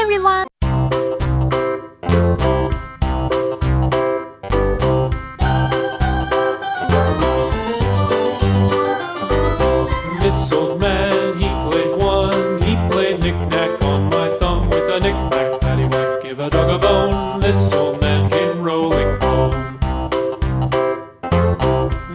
everyone! This old man, he played one. He played knick-knack on my thumb with a knick-knack, paddywhack, give a dog a bone. This old man came rolling home.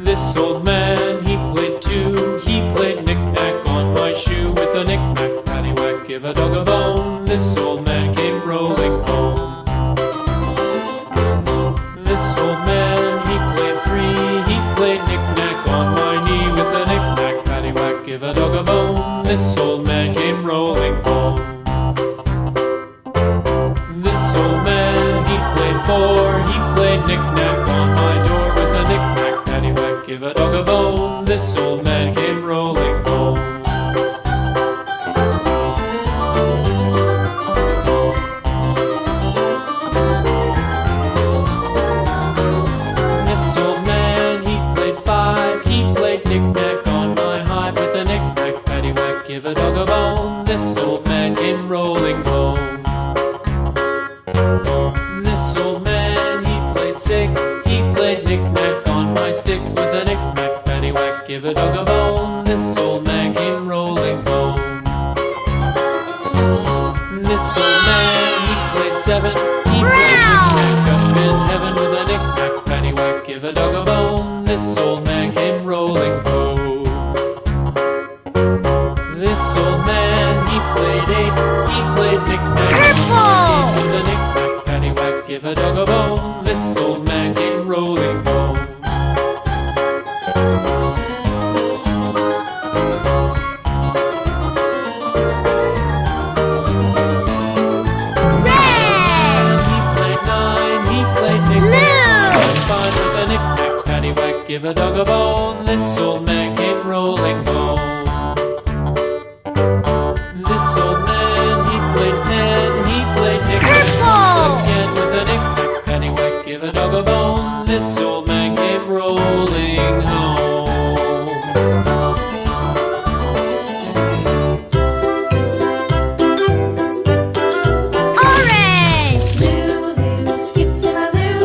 This old man, he played two. He played knick-knack on my shoe with a knick-knack, paddywhack, give a dog a bone. This old man came rolling home. This old man, he played three. He played knick-knack on my knee with a knick-knack, paddywhack, give a dog a bone. This old man came rolling home. This old man, he played four. He played knick-knack on my door with a knick-knack, paddywhack, give a dog a bone. This old man came rolling home. This old man, he played five. He played knick-knack on my hive with a knick-knack, paddywhack, give a dog a bone. This old man came rolling home. This old man, he played six. He played knick-knack on my sticks with a knick-knack, paddywhack, give a dog a bone. This old man came rolling home. This old man, he played seven. He played knick-knack up in heaven with a knick-knack, paddywhack, give a dog a bone. This old man came rolling home. This old man, he played eight. He played knick-knack with a knick-knack, paddywhack, give a dog a bone. This old man came rolling home. He played nine. He played knick-knack on five with a knick-knack, paddywhack, give a dog a bone. This old man came rolling home. This old man, he played ten. He played knick-knack once again with a knick-knack, paddywhack, give a dog a bone. This old man came rolling home. Orange! Lulu, skip to my loo.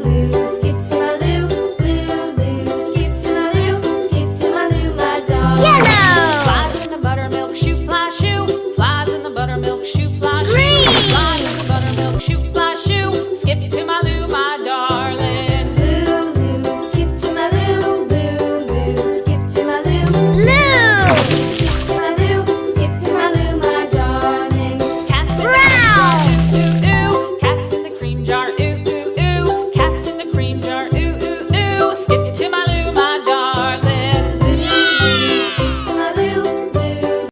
Lulu, skip to my loo. Lulu, skip to my loo. Skip to my loo, my dog. Yellow! Flies in the buttermilk shoe, fly shoe. Flies in the buttermilk shoe, fly shoe. Green! Flies in the buttermilk shoe, fly